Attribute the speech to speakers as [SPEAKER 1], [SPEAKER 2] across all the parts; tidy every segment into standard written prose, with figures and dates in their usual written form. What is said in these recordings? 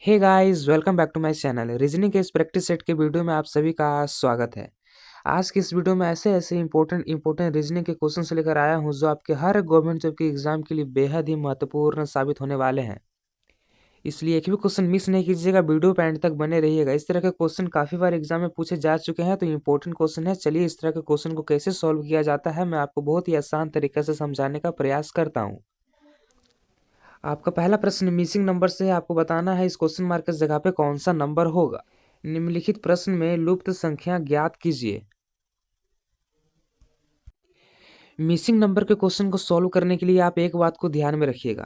[SPEAKER 1] Hey guys, welcome back to my channel. Reasoning के इस practice set के video में आप सभी का स्वागत है। आज की इस वीडियो में ऐसे ऐसे इंपॉर्टेंट रीजनिंग के क्वेश्चन लेकर आया हूं जो आपके हर गवर्नमेंट जॉब के एग्जाम के लिए बेहद ही महत्वपूर्ण साबित होने वाले हैं। इसलिए एक भी क्वेश्चन मिस नहीं कीजिएगा, वीडियो पे एंड तक बने रहिएगा। इस तरह के क्वेश्चन काफी बार एग्जाम में पूछे जा चुके हैं, तो इंपॉर्टेंट क्वेश्चन है। चलिए इस तरह के क्वेश्चन को कैसे सॉल्व किया जाता है मैं आपको बहुत ही आसान तरीके से समझाने का प्रयास करता हूँ। आपका पहला प्रश्न मिसिंग नंबर से है। आपको बताना है इस क्वेश्चन मार्क की जगह पे कौन सा नंबर होगा। निम्नलिखित प्रश्न में लुप्त संख्या ज्ञात कीजिए। मिसिंग नंबर के क्वेश्चन को सॉल्व करने के लिए आप एक बात को ध्यान में रखिएगा।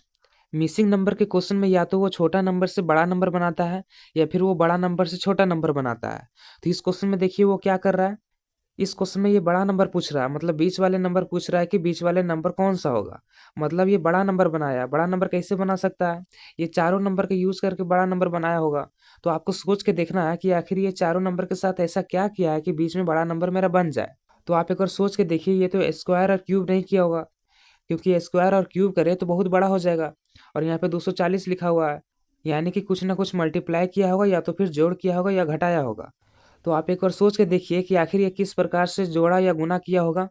[SPEAKER 1] मिसिंग नंबर के क्वेश्चन में या तो वो छोटा नंबर से बड़ा नंबर बनाता है या फिर वो बड़ा नंबर से छोटा नंबर बनाता है। तो इस क्वेश्चन में देखिए वो क्या कर रहा है। इस क्वेश्चन में ये बड़ा नंबर पूछ रहा है, मतलब बीच वाले नंबर पूछ रहा है कि बीच वाले नंबर कौन सा होगा। मतलब ये बड़ा नंबर बनाया। बड़ा नंबर कैसे बना सकता है? ये चारों नंबर का यूज करके बड़ा नंबर बनाया होगा। तो आपको सोच के देखना है कि आखिर ये चारों नंबर के साथ ऐसा क्या किया है कि बीच में बड़ा नंबर मेरा बन जाए। तो आप एक बार सोच के देखिए, ये तो स्क्वायर और क्यूब नहीं किया होगा, क्योंकि स्क्वायर और क्यूब करे तो बहुत बड़ा हो जाएगा। और यहाँ पे 240 लिखा हुआ है, यानी कि कुछ ना कुछ मल्टीप्लाई किया होगा, या तो फिर जोड़ किया होगा या घटाया होगा। तो आप एक बार सोच के देखिए कि आखिर ये किस प्रकार से जोड़ा या गुना किया होगा।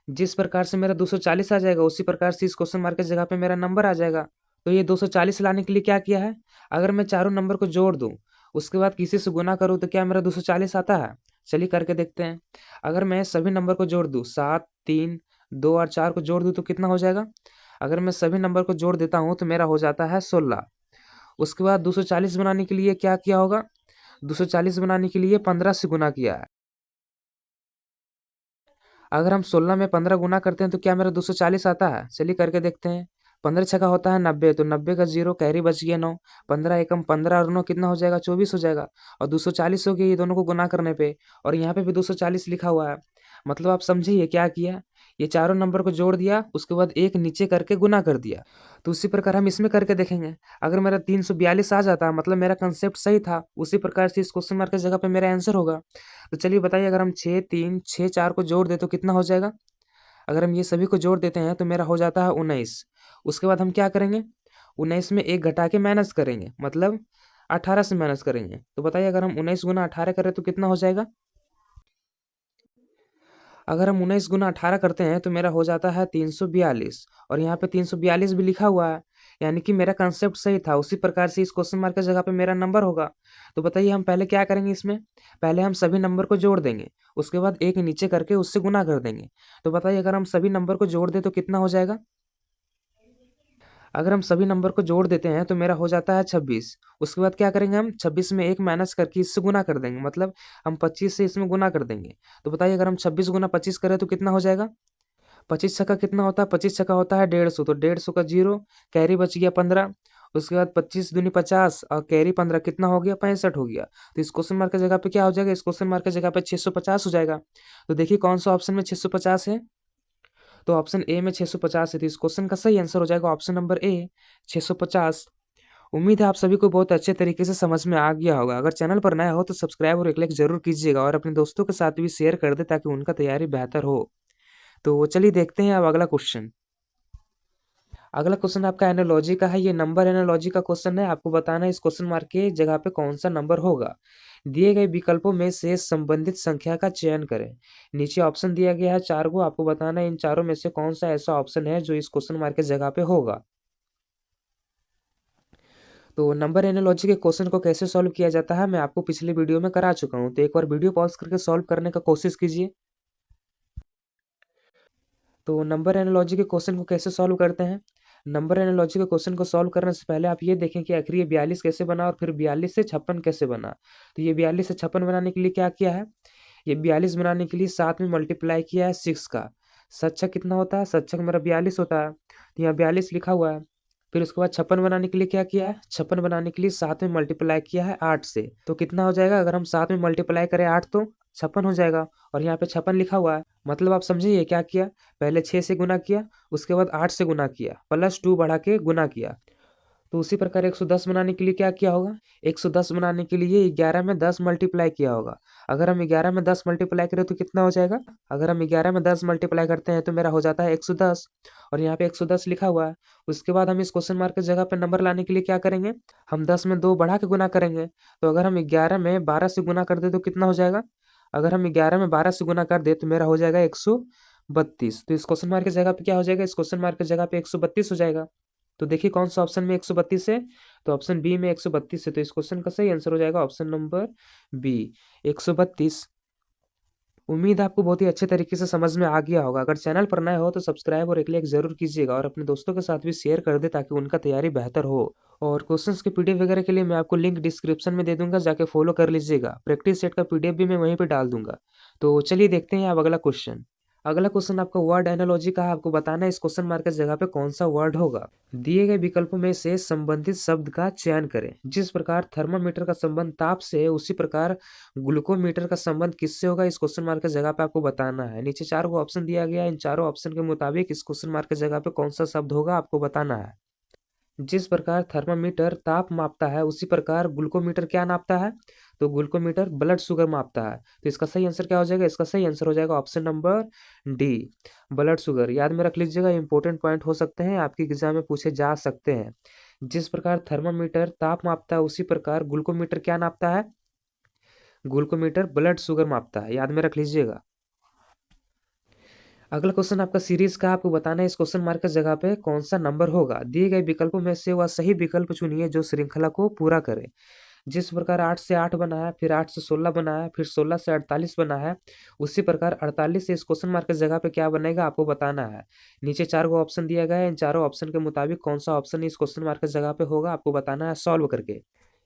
[SPEAKER 1] जिस प्रकार से मेरा 240 आ जाएगा उसी प्रकार से इस क्वेश्चन मार्क की जगह पे मेरा नंबर आ जाएगा। तो ये 240 लाने के लिए क्या किया है, अगर मैं चारों नंबर को जोड़ दूं उसके बाद किसी से गुना करूं तो क्या मेरा 240 आता है? चलिए करके देखते हैं। अगर मैं सभी नंबर को जोड़ दूं, 7, 3, 2 और 4 को जोड़ दूं तो कितना हो जाएगा? अगर मैं सभी नंबर को जोड़ देता हूं तो मेरा हो जाता है 16। उसके बाद 240 बनाने के लिए क्या किया होगा? 240 बनाने के लिए 15 से गुना किया है। अगर हम 16 में 15 गुना करते हैं तो क्या मेरा 240 आता है? चलिए करके देखते हैं। 15 छका होता है 90, तो 90 का जीरो कैरी बच गया 9। 15 एकम 15 और 9 कितना हो जाएगा? 24 हो जाएगा। और 240 हो गया ये दोनों को गुना करने पे। और यहाँ पे भी 240 लिखा हुआ है। मतलब आप समझिए क्या किया, ये चारों नंबर को जोड़ दिया, उसके बाद एक नीचे करके गुना कर दिया। तो उसी प्रकार हम इसमें करके देखेंगे। अगर मेरा 342 आ जाता, मतलब मेरा कंसेप्ट सही था, उसी प्रकार से इस क्वेश्चन मार्क की जगह पे मेरा आंसर होगा। तो चलिए बताइए, अगर हम 6, 3, 6, 4 को जोड़ दे तो कितना हो जाएगा? अगर हम ये सभी को जोड़ देते हैं तो मेरा हो जाता है 19। उसके बाद हम क्या करेंगे, 19 में एक घटा के माइनस करेंगे, मतलब 18 से माइनस करेंगे। तो बताइए, अगर हम 19 गुना 18 करें तो कितना हो जाएगा? अगर हम 19 गुना 18 करते हैं तो मेरा हो जाता है 342। और यहाँ पे 342 भी लिखा हुआ है, यानी कि मेरा कंसेप्ट सही था। उसी प्रकार से इस क्वेश्चन मार्क की जगह पे मेरा नंबर होगा। तो बताइए हम पहले क्या करेंगे इसमें। पहले हम सभी नंबर को जोड़ देंगे, उसके बाद एक नीचे करके उससे गुना कर देंगे। तो बताइए, अगर हम सभी नंबर को जोड़ दें तो कितना हो जाएगा? अगर हम सभी नंबर को जोड़ देते हैं तो मेरा हो जाता है 26। उसके बाद क्या करेंगे, हम 26 में एक माइनस करके इससे गुना कर देंगे, मतलब हम 25 से इसमें गुना कर देंगे। तो बताइए, अगर हम 26 गुना 25 करें तो कितना हो जाएगा? 25 छक्का कितना होता है? 25 छक्का होता है 150, तो 150 का जीरो कैरी बच गया 15। उसके बाद 25 दूनी 50 और कैरी 15 कितना हो गया? 65 हो गया। तो इस क्वेश्चन मार्क की जगह पे क्या हो जाएगा? इस क्वेश्चन मार्क की जगह पे 650 हो जाएगा। तो देखिए कौन सा ऑप्शन में 650 है। तो ऑप्शन ए में 650 है। तो इस क्वेश्चन का सही आंसर हो जाएगा ऑप्शन नंबर ए, 650। उम्मीद है आप सभी को बहुत अच्छे तरीके से समझ में आ गया होगा। अगर चैनल पर नया हो तो सब्सक्राइब और एक लाइक जरूर कीजिएगा, और अपने दोस्तों के साथ भी शेयर कर दे ताकि उनका तैयारी बेहतर हो। तो चलिए देखते हैं अब अगला क्वेश्चन। अगला क्वेश्चन आपका एनालॉजी का है। ये नंबर एनालॉजी का क्वेश्चन है। आपको बताना है इस क्वेश्चन मार्क के जगह पे कौन सा नंबर होगा। दिए गए विकल्पों में से संबंधित संख्या का चयन करें। नीचे ऑप्शन दिया गया है 4 को। आपको बताना है इन चारों में से कौन सा ऐसा ऑप्शन है जो इस क्वेश्चन मार्क के जगह पे होगा। तो नंबर एनालॉजी के क्वेश्चन को कैसे सॉल्व किया जाता है मैं आपको पिछले वीडियो में करा चुका हूँ, तो एक बार वीडियो पॉज करके सॉल्व करने का कोशिश कीजिए। तो नंबर एनालॉजी के क्वेश्चन को कैसे सॉल्व करते हैं। नंबर एनालॉजी के क्वेश्चन को सॉल्व करने से पहले आप ये देखें कि आखिर ये 42 कैसे बना और फिर 42 से 56 कैसे बना। तो ये 42 से 56 बनाने के लिए क्या किया है, ये 42 बनाने के लिए साथ में मल्टीप्लाई किया है 6 का। सच्चक कितना होता है? सच्चक मेरा 42 होता है, तो यहाँ 42 लिखा हुआ है। फिर उसके बाद 56 बनाने के लिए क्या किया है, 56 बनाने के लिए साथ में मल्टीप्लाई किया है 8 से। तो कितना हो जाएगा, अगर हम साथ में मल्टीप्लाई करें 8 तो 56 हो जाएगा। और यहाँ पे 56 लिखा हुआ है, मतलब आप समझिए क्या किया। पहले 6 से गुना किया, उसके बाद 8 से गुना किया, +2 बढ़ा के गुना किया। तो उसी प्रकार 110 बनाने के लिए क्या किया होगा, 110 बनाने के लिए 11 में 10 मल्टीप्लाई किया होगा। अगर हम 11 में 10 मल्टीप्लाई करें तो कितना हो जाएगा, अगर हम 11 में 10 मल्टीप्लाई करते हैं तो मेरा हो जाता है 110, और यहाँ पे 110 लिखा हुआ है। उसके बाद हम इस क्वेश्चन मार्क की जगह पे नंबर लाने के लिए क्या करेंगे, हम 10 में 2 बढ़ा के गुना करेंगे। तो अगर हम 11 में 12 से गुना कर दे तो कितना हो जाएगा, अगर हम 11 में 12 से गुना कर दे तो मेरा हो जाएगा 132। तो इस क्वेश्चन मार्क की जगह पे क्या हो जाएगा, इस क्वेश्चन मार्क की जगह पे 132 हो जाएगा। तो देखिए कौन सा ऑप्शन में 132 है, तो ऑप्शन बी में 132 है। तो इस क्वेश्चन का सही आंसर हो जाएगा ऑप्शन नंबर बी, 132। उम्मीद है आपको बहुत ही अच्छे तरीके से समझ में आ गया होगा। अगर चैनल पर नए हो तो सब्सक्राइब और एक लाइक जरूर कीजिएगा, और अपने दोस्तों के साथ भी शेयर कर दे ताकि उनका तैयारी बेहतर हो। और क्वेश्चंस के पीडीएफ वगैरह के लिए मैं आपको लिंक डिस्क्रिप्शन में दे दूंगा, जाके फॉलो कर लीजिएगा। प्रैक्टिस सेट का पीडीएफ भी मैं वहीं पे डाल दूंगा। तो चलिए देखते हैं अब अगला क्वेश्चन। अगला क्वेश्चन आपका वर्ड एनालॉजी का है। आपको बताना है इस क्वेश्चन मार्क की जगह पे कौन सा वर्ड होगा। दिए गए विकल्पों में से संबंधित शब्द का चयन करें। जिस प्रकार थर्मामीटर का संबंध ताप से है, उसी प्रकार ग्लूकोमीटर का संबंध किससे होगा, इस क्वेश्चन मार्क की जगह पे आपको बताना है। नीचे 4 को ऑप्शन दिया गया है, इन चारों ऑप्शन के मुताबिक इस क्वेश्चन मार्क की जगह पे कौन सा शब्द होगा आपको बताना है। जिस प्रकार थर्मामीटर ताप मापता है, उसी प्रकार ग्लूकोमीटर क्या नापता है, तो ग्लूकोमीटर ब्लड शुगर मापता है। तो इसका सही आंसर क्या हो जाएगा, इसका सही आंसर हो जाएगा option number D, blood sugar. याद में रख लीजिएगा, इंपॉर्टेंट पॉइंट हो सकते हैं, आपकी एग्जाम में पूछे जा सकते हैं। जिस प्रकार थर्मामीटर ताप मापता है, उसी प्रकार ग्लूकोमीटर क्या नापता है, ग्लूकोमीटर ब्लड शुगर मापता है। याद में रख लीजिएगा। अगला क्वेश्चन आपका सीरीज का, आपको बताना है इस क्वेश्चन मार्क की जगह पे कौन सा नंबर होगा। दिए गए विकल्पों में से वह सही विकल्प चुनिए जो श्रृंखला को पूरा करे। जिस प्रकार 8 से 8 बना है, फिर 8 से 16 बना है, फिर 16 से 48 बना है, उसी प्रकार 48 से इस क्वेश्चन मार्क की जगह पे क्या बनेगा आपको बताना है। नीचे 4 को ऑप्शन दिया गया है, इन चारों ऑप्शन के मुताबिक कौन सा ऑप्शन इस क्वेश्चन मार्क की जगह पे होगा आपको बताना है सॉल्व करके।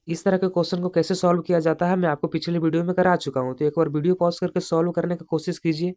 [SPEAKER 1] इस तरह के क्वेश्चन को कैसे सॉल्व किया जाता है मैं आपको पिछले वीडियो में करा चुका हूँ, तो एक बार वीडियो पॉज करके सॉल्व करने की कोशिश कीजिए।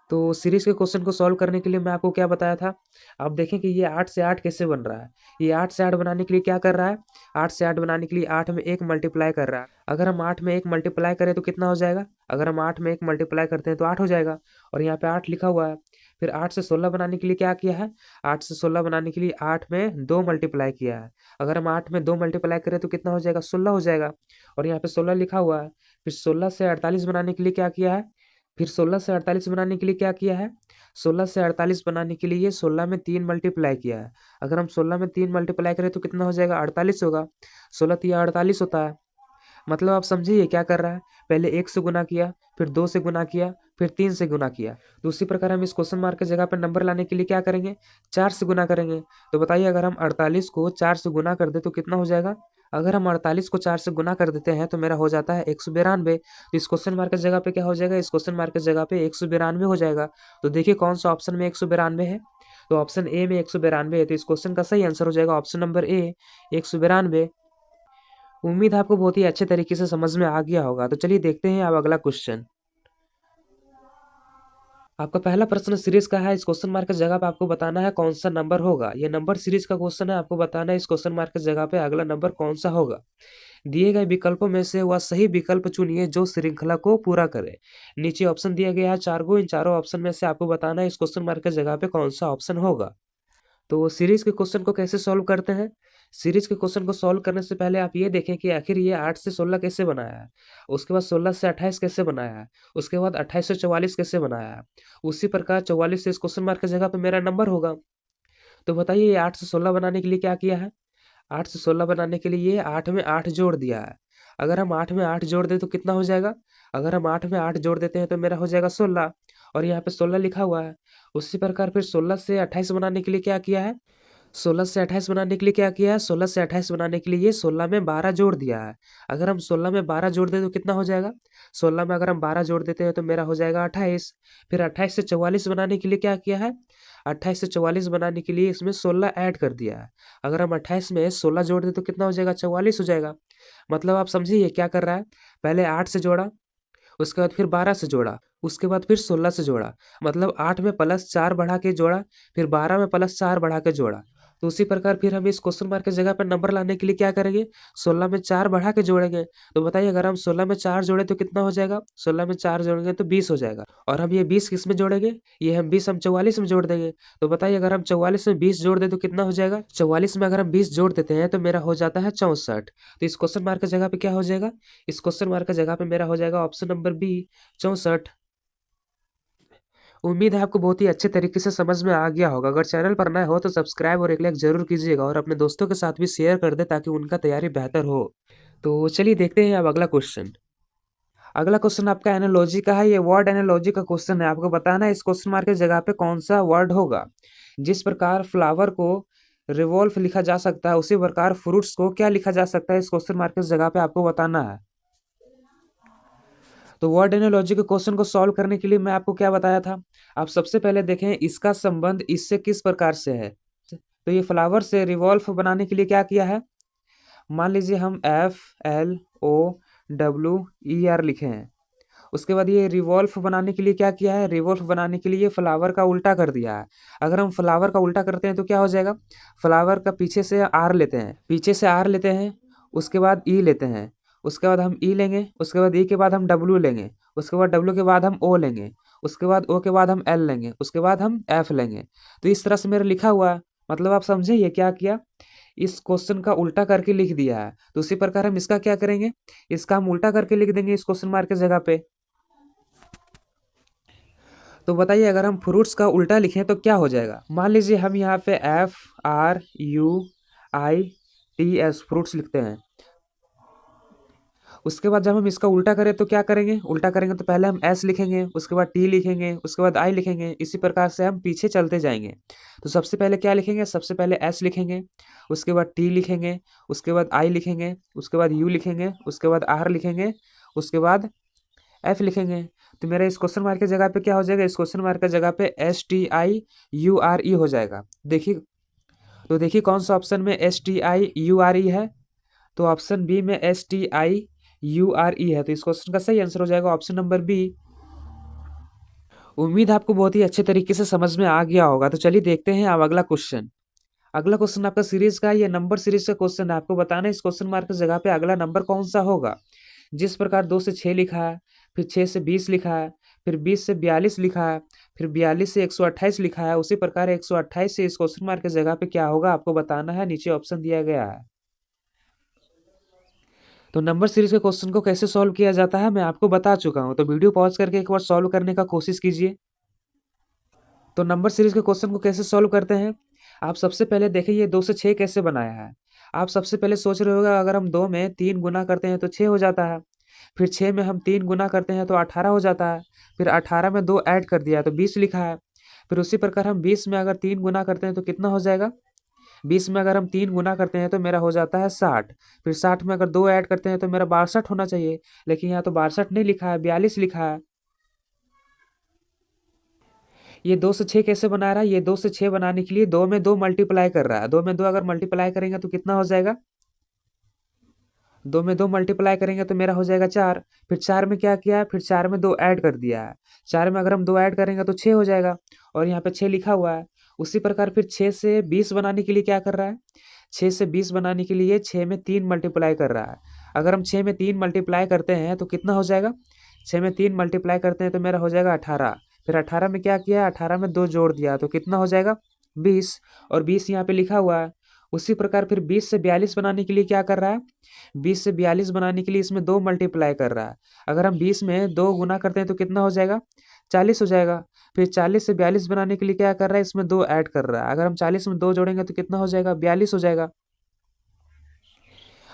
[SPEAKER 1] तो सीरीज के क्वेश्चन को सॉल्व करने के लिए मैं आपको क्या बताया था, आप देखें कि ये 8 से 8 कैसे बन रहा है। ये 8 से 8 बनाने के लिए क्या कर रहा है, 8 से 8 बनाने के लिए 8 में 1 मल्टीप्लाई कर रहा है। अगर हम 8 में 1 मल्टीप्लाई करें तो कितना हो जाएगा, अगर हम 8 में 1 मल्टीप्लाई करते हैं तो 8 हो जाएगा, और यहाँ पे 8 लिखा हुआ है। फिर 8 से 16 बनाने के लिए क्या किया है, 8 से 16 बनाने के लिए 8 में 2 मल्टीप्लाई किया है। अगर हम 8 में 2 मल्टीप्लाई करें तो कितना हो जाएगा, 16 हो जाएगा, और यहाँ पे 16 लिखा हुआ है। फिर 16 से 48 बनाने के लिए क्या किया है, फिर 16 से 48 बनाने के लिए क्या किया है, 16 से 48 बनाने के लिए 16 में 3 मल्टीप्लाई किया है। अगर हम 16 में 3 मल्टीप्लाई करें तो कितना हो जाएगा, 48 होगा। 16 तिया 48 होता है। मतलब आप समझिए क्या कर रहा है, पहले 1 से गुना किया, फिर 2 से गुना किया, फिर 3 से गुना किया। तो उसी प्रकार हम इस क्वेश्चन मार्क की जगह पर नंबर लाने के लिए क्या करेंगे, 4 से गुना करेंगे। तो बताइए अगर हम 48 को 4 से गुना कर दे तो कितना हो जाएगा, अगर हम 48 को 4 से गुना कर देते हैं तो मेरा हो जाता है 192। तो इस क्वेश्चन मार्क की जगह पे क्या हो जाएगा, इस क्वेश्चन मार्क की जगह पे 192 हो जाएगा। तो देखिए कौन सा ऑप्शन में 192 है, तो ऑप्शन ए में 192 है। तो इस क्वेश्चन का सही आंसर हो जाएगा ऑप्शन नंबर ए, 192। उम्मीद है आपको बहुत ही अच्छे तरीके से समझ में आ गया होगा। तो चलिए देखते हैं अब अगला क्वेश्चन। आपका पहला प्रश्न सीरीज का है। इस क्वेश्चन मार्क की जगह पे आपको बताना है कौन सा नंबर होगा। ये नंबर सीरीज का क्वेश्चन है, आपको बताना है इस क्वेश्चन मार्क की जगह पे अगला नंबर कौन सा होगा। दिए गए विकल्पों में से वह सही विकल्प चुनिए जो श्रृंखला को पूरा करे। नीचे ऑप्शन दिया गया है 4 को, इन चारों ऑप्शन में से आपको बताना है इस क्वेश्चन मार्क की जगह पे कौन सा ऑप्शन होगा। तो सीरीज के क्वेश्चन को कैसे सॉल्व करते हैं, सीरीज के क्वेश्चन को सॉल्व करने से पहले आप ये देखें कि आखिर ये 8 से 16 कैसे बनाया है, उसके बाद 16 से 28 कैसे बनाया है, उसके बाद 28 से 44 कैसे बनाया है। उसी प्रकार 44 से इस क्वेश्चन मार्क की जगह पे मेरा नंबर होगा। तो बताइए ये 8 से 16 बनाने के लिए क्या किया है, 8 से 16 बनाने के लिए ये 8 में 8 जोड़ दिया है। अगर हम 8 में 8 जोड़ दें तो कितना हो जाएगा, अगर हम 8 में 8 जोड़ देते हैं तो मेरा हो जाएगा 16, और यहाँ पे 16 लिखा हुआ है। उसी प्रकार फिर 16 से 28 बनाने के लिए क्या किया है, 16 से 28 बनाने के लिए क्या किया है, 16 से 28 बनाने के लिए ये 16 में 12 जोड़ दिया है। अगर हम 16 में 12 जोड़ दें तो कितना हो जाएगा, 16 में अगर हम 12 जोड़ देते हैं तो मेरा हो जाएगा 28। फिर 28 से 44 बनाने के लिए क्या किया है, 28 से 44 बनाने के लिए इसमें 16 ऐड कर दिया है। अगर हम 28 में 16 जोड़ दें तो कितना हो जाएगा, 44 हो जाएगा। मतलब आप समझिए क्या कर रहा है, पहले 8 से जोड़ा, उसके बाद फिर 12 से जोड़ा, उसके बाद फिर 16 से जोड़ा। मतलब 8 में +4 बढ़ा के जोड़ा, फिर 12 में +4 बढ़ा के जोड़ा। तो उसी प्रकार फिर हम इस क्वेश्चन मार्क की जगह पर नंबर लाने के लिए क्या करेंगे, 16 में 4 बढ़ा के जोड़ेंगे। तो बताइए अगर हम 16 में 4 जोड़े तो कितना हो जाएगा, 16 में 4 जोड़ेंगे तो 20 हो जाएगा। और हम ये 20 किस में जोड़ेंगे, ये हम 20 हम 44 में जोड़ देंगे। तो बताइए अगर हम 44 में 20 जोड़ दें तो कितना हो जाएगा, 44 में अगर हम 20 जोड़ देते हैं तो मेरा हो जाता है 64। तो इस क्वेश्चन मार्क की जगह पे क्या हो जाएगा, इस क्वेश्चन मार्क की जगह पे मेरा हो जाएगा ऑप्शन नंबर बी 64। उम्मीद है आपको बहुत ही अच्छे तरीके से समझ में आ गया होगा। अगर चैनल पर नए हो तो सब्सक्राइब और एक लाइक जरूर कीजिएगा और अपने दोस्तों के साथ भी शेयर कर दे ताकि उनका तैयारी बेहतर हो। तो चलिए देखते हैं अब अगला क्वेश्चन। अगला क्वेश्चन आपका एनालॉजी का है। ये वर्ड एनालॉजी का क्वेश्चन है। आपको बताना है इस क्वेश्चन मार्क की जगह पे कौन सा वर्ड होगा। जिस प्रकार फ्लावर को रिवॉल्व लिखा जा सकता है उसी प्रकार फ्रूट्स को क्या लिखा जा सकता है, इस क्वेश्चन मार्क की जगह पे आपको बताना है। तो वर्ड एनालॉजी के क्वेश्चन को सॉल्व करने के लिए मैं आपको क्या बताया था, आप सबसे पहले देखें इसका संबंध इससे किस प्रकार से है। तो ये फ्लावर से रिवॉल्व बनाने के लिए क्या किया है, मान लीजिए हम FLOWER लिखे हैं। उसके बाद ये रिवॉल्व बनाने के लिए क्या किया है, रिवॉल्व बनाने के लिए फ्लावर का उल्टा कर दिया है। अगर हम फ्लावर का उल्टा करते हैं तो क्या हो जाएगा, फ्लावर का पीछे से आर लेते हैं, पीछे से आर लेते हैं, उसके बाद ई लेते हैं, उसके बाद हम ई लेंगे, उसके बाद ई के बाद हम डब्ल्यू लेंगे, उसके बाद डब्ल्यू के बाद हम ओ लेंगे, उसके बाद ओ के बाद हम एल लेंगे, उसके बाद हम एफ लेंगे। तो इस तरह से मेरा लिखा हुआ है। मतलब आप समझे ये क्या किया, इस क्वेश्चन का उल्टा करके लिख दिया है। तो उसी प्रकार हम इसका क्या करेंगे, इसका हम उल्टा करके लिख देंगे इस क्वेश्चन मार्क की जगह पे। तो बताइए अगर हम फ्रूट्स का उल्टा लिखें तो क्या हो जाएगा। मान लीजिए हम यहाँ पे FRUITS फ्रूट्स लिखते हैं। उसके बाद जब हम इसका उल्टा करें तो क्या करेंगे, उल्टा करेंगे तो पहले हम S लिखेंगे, उसके बाद T लिखेंगे, उसके बाद I लिखेंगे। इसी प्रकार से हम पीछे चलते जाएंगे। तो सबसे पहले क्या लिखेंगे, सबसे पहले S लिखेंगे, उसके बाद T लिखेंगे, उसके बाद I लिखेंगे, उसके बाद U लिखेंगे, उसके बाद R लिखेंगे, उसके बाद F लिखेंगे। तो मेरा इस क्वेश्चन मार्क की जगह पे क्या हो जाएगा, इस क्वेश्चन मार्क की जगह पे STIURE हो जाएगा। देखिए, तो देखिए कौन सा ऑप्शन में STIURE है, तो ऑप्शन बी में STIURE है। तो इस क्वेश्चन का सही आंसर हो जाएगा ऑप्शन नंबर बी। उम्मीद है आपको बहुत ही अच्छे तरीके से समझ में आ गया होगा। तो चलिए देखते हैं अब अगला क्वेश्चन। अगला क्वेश्चन आपका सीरीज का है, ये नंबर सीरीज का क्वेश्चन है। आपको बताना है इस क्वेश्चन मार्क की जगह पे अगला नंबर कौन सा होगा। जिस प्रकार 2 से 6 लिखा है, फिर 6 से 20 लिखा है, फिर 20 से 42 लिखा है, फिर 42 से 128 लिखा है, उसी प्रकार 128 से इस क्वेश्चन मार्क की जगह पे क्या होगा आपको बताना है। नीचे ऑप्शन दिया गया है। तो नंबर सीरीज के क्वेश्चन को कैसे सॉल्व किया जाता है मैं आपको बता चुका हूँ। तो वीडियो पॉज करके एक बार सॉल्व करने का कोशिश कीजिए। तो नंबर सीरीज के क्वेश्चन को कैसे सॉल्व करते हैं, आप सबसे पहले देखिए ये 2 से 6 कैसे बनाया है। आप सबसे पहले सोच रहे होगा अगर हम 2 में 3 गुना करते हैं तो 6 हो जाता है। फिर 6 में हम 3 गुना करते हैं तो 18 हो जाता है। फिर 18 में 2 ऐड कर दिया तो 20 लिखा है। फिर उसी प्रकार हम 20 में अगर 3 गुना करते हैं तो कितना हो जाएगा, 20 में अगर हम 3 गुना करते हैं तो मेरा हो जाता है 60। फिर 60 में अगर 2 ऐड करते हैं तो मेरा 62 होना चाहिए, लेकिन यहाँ तो 62 नहीं लिखा है, 42 लिखा है। ये 2 से 6 कैसे बना रहा है, ये 2 से 6 बनाने के लिए 2 में 2 मल्टीप्लाई कर रहा है। 2 में 2 अगर मल्टीप्लाई करेंगे तो कितना हो जाएगा, 2 में 2 मल्टीप्लाई करेंगे तो मेरा हो जाएगा 4। फिर 4 में क्या किया है, फिर 4 में 2 ऐड कर दिया है। 4 में अगर हम 2 ऐड करेंगे तो 6 हो जाएगा, और यहाँ पे 6 लिखा हुआ है। उसी प्रकार फिर 6 से 20 बनाने के लिए क्या कर रहा है, 6 से 20 बनाने के लिए 6 में 3 मल्टीप्लाई कर रहा है। अगर हम 6 में 3 मल्टीप्लाई करते हैं तो कितना हो जाएगा, 6 में 3 मल्टीप्लाई करते हैं तो मेरा हो जाएगा 18। फिर 18 में क्या किया, 18 में 2 जोड़ दिया तो कितना हो जाएगा 20, और 20 यहाँ पे लिखा हुआ है। उसी प्रकार फिर 20 से 42 बनाने के लिए क्या कर रहा है, 20 से 42 बनाने के लिए इसमें 2 मल्टीप्लाई कर रहा है। अगर हम 20 में 2 गुना करते हैं तो कितना हो जाएगा, 40 हो जाएगा। फिर 40 से 42 बनाने के लिए क्या कर रहा है, इसमें 2 ऐड कर रहा है। अगर हम 40 में 2 जोड़ेंगे तो कितना हो जाएगा, 42 हो जाएगा।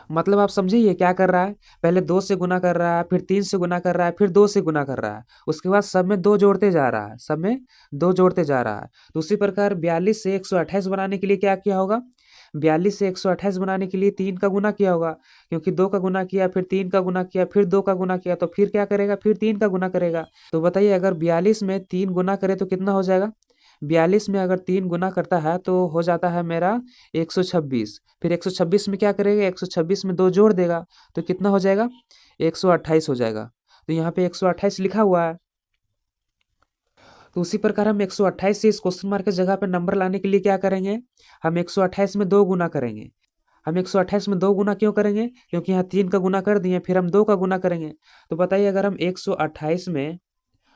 [SPEAKER 1] मतलब आप समझिए ये क्या कर रहा है, पहले 2 से गुना कर रहा है, फिर 3 से गुना कर रहा है, फिर 2 से गुना कर रहा है, उसके बाद सब में 2 जोड़ते जा रहा है, सब में 2 जोड़ते जा रहा है। तो उसी प्रकार 42 से 128 बनाने के लिए क्या किया होगा, 42 से 128 बनाने के लिए 3 का गुना किया होगा, क्योंकि 2 का गुना किया, फिर 3 का गुना किया, फिर 2 का गुना किया, तो फिर क्या करेगा, फिर 3 का गुना करेगा। तो बताइए अगर 42 में 3 गुना करे तो कितना हो जाएगा, 42 में अगर 3 गुना करता है तो हो जाता है मेरा 126। फिर 126 में क्या करेगा, 126 में 2 जोड़ देगा तो कितना हो जाएगा, 128 हो जाएगा। तो यहाँ पे 128 लिखा हुआ है। तो उसी प्रकार हम 128 से इस क्वेश्चन मार्क की जगह पे नंबर लाने के लिए क्या करेंगे, हम 128 में 2 गुना करेंगे। हम 128 में 2 गुना क्यों करेंगे, क्योंकि यहाँ 3 का गुना कर दिए, फिर हम 2 का गुना करेंगे। तो बताइए अगर हम 128 में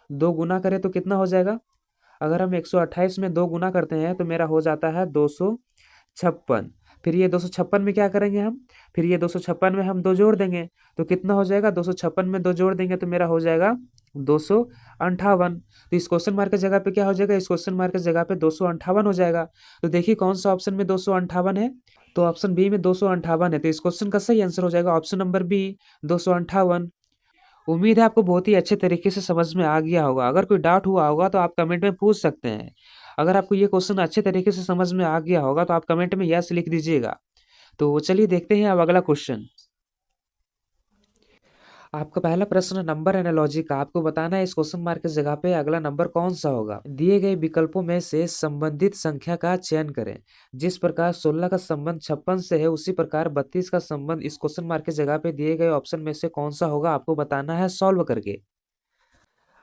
[SPEAKER 1] 2 गुना करें तो कितना हो जाएगा। अगर हम 128 में 2 गुना करते हैं तो मेरा हो जाता है 256। फिर ये 256 में क्या करेंगे हम, फिर ये 256 में हम 2 जोड़ देंगे तो कितना हो जाएगा, 256 में 2 जोड़ देंगे तो मेरा हो जाएगा 258। तो इस क्वेश्चन मार्क की जगह पे क्या हो जाएगा, इस क्वेश्चन मार्क की जगह पे 258 हो जाएगा। तो देखिए कौन सा ऑप्शन में 258 है, तो ऑप्शन बी में 258 है। तो इस क्वेश्चन का सही आंसर हो जाएगा ऑप्शन नंबर बी, 258। उम्मीद है आपको बहुत ही अच्छे तरीके से समझ में आ गया होगा। अगर कोई डाउट हुआ होगा तो आप कमेंट में पूछ सकते हैं। अगर आपको ये क्वेश्चन अच्छे तरीके से समझ में आ गया होगा तो आप कमेंट में यस लिख दीजिएगा। तो चलिए देखते हैं अब अगला क्वेश्चन। आपका पहला प्रश्न नंबर एनालॉजी का, आपको बताना है इस क्वेश्चन मार्क की जगह पे अगला नंबर कौन सा होगा। दिए गए विकल्पों में से संबंधित संख्या का चयन करें। जिस प्रकार 16 का संबंध 56 से है उसी प्रकार 32 का संबंध इस क्वेश्चन मार्क की जगह पे दिए गए ऑप्शन में से कौन सा होगा, आपको बताना है सॉल्व करके।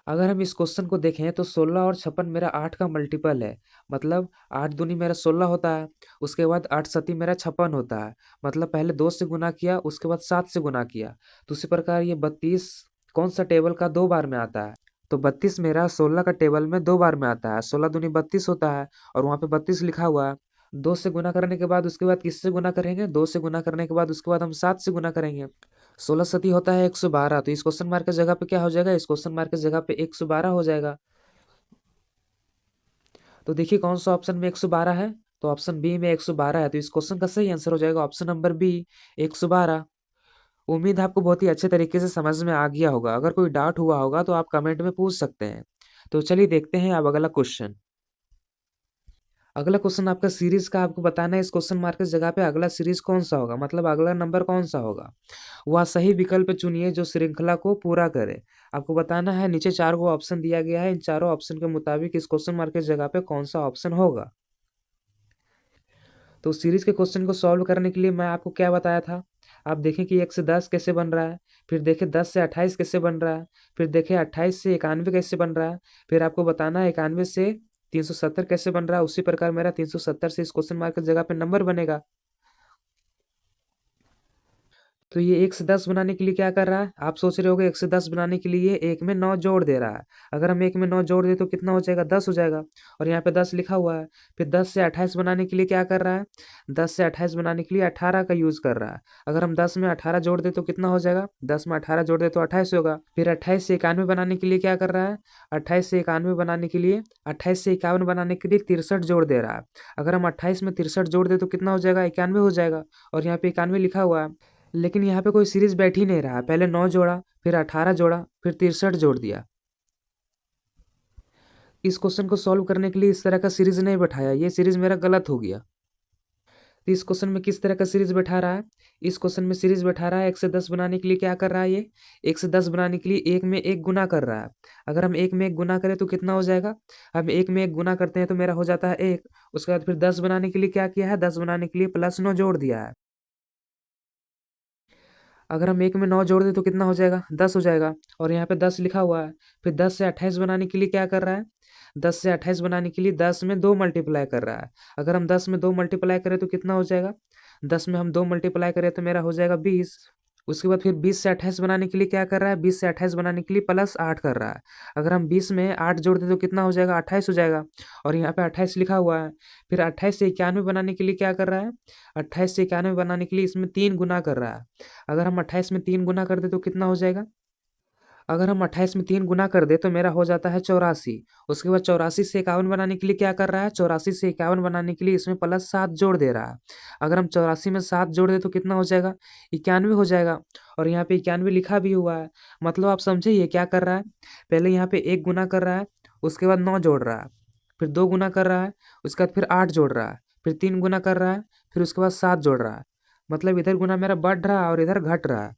[SPEAKER 1] अगर हम इस क्वेश्चन को देखें तो 16 और 56 मेरा 8 का मल्टीपल है। मतलब 8 दूनी मेरा 16 होता है, उसके बाद 8 सती मेरा 56 होता है। मतलब पहले 2 से गुना किया, उसके बाद 7 से गुना किया। तो उसी प्रकार ये 32 कौन सा टेबल का 2 बार में आता है, तो 32 मेरा 16 का टेबल में 2 बार में आता है। 16 दूनी 32 होता है और वहाँ पे 32 लिखा हुआ है। 2 से गुना करने के बाद उसके बाद किससे गुना करेंगे, 2 से गुना करने के बाद उसके बाद हम 7 से गुना करेंगे। 16 सती होता है 112। तो इस क्वेश्चन मार्क की जगह पे क्या हो जाएगा, इस क्वेश्चन मार्क की जगह पे 112 हो जाएगा। तो देखिए कौन सा ऑप्शन में 112 है, तो ऑप्शन बी में 112 है। तो इस क्वेश्चन का सही आंसर हो जाएगा ऑप्शन नंबर बी, 112। उम्मीद है आपको बहुत ही अच्छे तरीके से समझ में आ गया होगा। अगर कोई डाउट हुआ होगा तो आप कमेंट में पूछ सकते हैं। तो चलिए देखते हैं अब अगला क्वेश्चन। अगला क्वेश्चन आपका सीरीज का, आपको बताना है इस क्वेश्चन मार्क की जगह पे अगला सीरीज कौन सा होगा, मतलब अगला नंबर कौन सा होगा। वह सही विकल्प चुनिए जो श्रृंखला को पूरा करे। आपको बताना है नीचे 4 को ऑप्शन दिया गया है, इन चारों ऑप्शन के मुताबिक इस क्वेश्चन मार्क की जगह पे कौन सा ऑप्शन होगा। तो सीरीज के क्वेश्चन को सॉल्व करने के लिए मैं आपको क्या बताया था, आप देखें कि 1 से 10 कैसे बन रहा है, फिर देखें 10 से 28 कैसे बन रहा है, फिर देखें 28 से 91 कैसे बन रहा है, फिर आपको बताना है 91 से 370 कैसे बन रहा है। उसी प्रकार मेरा 370 से इस क्वेश्चन मार्क की जगह पे नंबर बनेगा। तो ये 1 से 10 बनाने के लिए क्या कर रहा है, आप सोच रहे होगे 1 से 10 बनाने के लिए 1 में 9 जोड़ दे रहा है। अगर हम 1 में 9 जोड़ दे तो कितना हो जाएगा, 10 हो जाएगा। और यहाँ पे 10 लिखा हुआ है। फिर 10 से 28 बनाने के लिए क्या कर रहा है, 10 से 28 बनाने के लिए 18 का यूज कर रहा है। अगर हम 10 में 18 जोड़ दे तो कितना हो जाएगा, 10 में 18 जोड़ दे तो 28 होगा। फिर 28 से 91 बनाने के लिए क्या कर रहा है, 28 से 91 बनाने के लिए 28 से 51 बनाने के लिए 63 जोड़ दे रहा है। अगर हम 28 में 63 जोड़ दे तो कितना हो जाएगा, 91 हो जाएगा। और यहाँ पे 91 लिखा हुआ है। लेकिन यहाँ पे कोई सीरीज बैठ ही नहीं रहा, पहले 9 जोड़ा, फिर 18 जोड़ा, फिर 63 जोड़ दिया। इस क्वेश्चन को सॉल्व करने के लिए इस तरह का सीरीज नहीं बैठाया, ये सीरीज मेरा गलत हो गया। तो इस क्वेश्चन में किस तरह का सीरीज बैठा रहा है, इस क्वेश्चन में सीरीज बैठा रहा है 1 से 10 बनाने के लिए क्या कर रहा है, ये 1 से 10 बनाने के लिए 1 में 1 गुना कर रहा है। अगर हम 1 में 1 गुना करें तो कितना हो जाएगा, हम 1 में 1 गुना करते हैं तो मेरा हो जाता है 1। उसके बाद फिर 10 बनाने के लिए क्या किया है, 10 बनाने के लिए +9 जोड़ दिया है। अगर हम 1 में 9 जोड़ दें तो कितना हो जाएगा, 10 हो जाएगा। और यहाँ पे 10 लिखा हुआ है। फिर 10 से 28 बनाने के लिए क्या कर रहा है, 10 से 28 बनाने के लिए 10 में 2 मल्टीप्लाई कर रहा है। अगर हम 10 में 2 मल्टीप्लाई करें तो कितना हो जाएगा, 10 में हम 2 मल्टीप्लाई करें तो मेरा हो जाएगा 20। उसके बाद फिर 20 से 28 बनाने के लिए क्या कर रहा है, 20 से 28 बनाने के लिए +8 कर रहा है। अगर हम 20 में 8 जोड़ दें तो कितना हो जाएगा, 28 हो जाएगा। और यहाँ पे 28 लिखा हुआ है। फिर 28 से 91 बनाने के लिए क्या कर रहा है, 28 से 91 बनाने के लिए इसमें 3 गुना कर रहा है। अगर हम 28 में 3 गुना कर दे तो कितना हो जाएगा, अगर हम 28 में 3 गुना कर दे तो मेरा हो जाता है 84। उसके बाद 84 से 51 बनाने के लिए क्या कर रहा है, 84 से 51 बनाने के लिए इसमें +7 जोड़ दे रहा है। अगर हम 84 में 7 जोड़ दे तो कितना हो जाएगा, 91 हो जाएगा। और यहाँ पे 91 लिखा भी हुआ है। मतलब आप समझे ये क्या कर रहा है, पहले यहाँ पे 1 गुना कर रहा है, उसके बाद 9 जोड़ रहा है, फिर 2 गुना कर रहा है, उसके बाद फिर 8 जोड़ रहा है, फिर 3 गुना कर रहा है, फिर उसके बाद 7 जोड़ रहा है। मतलब इधर गुना मेरा बढ़ रहा है और इधर घट रहा है।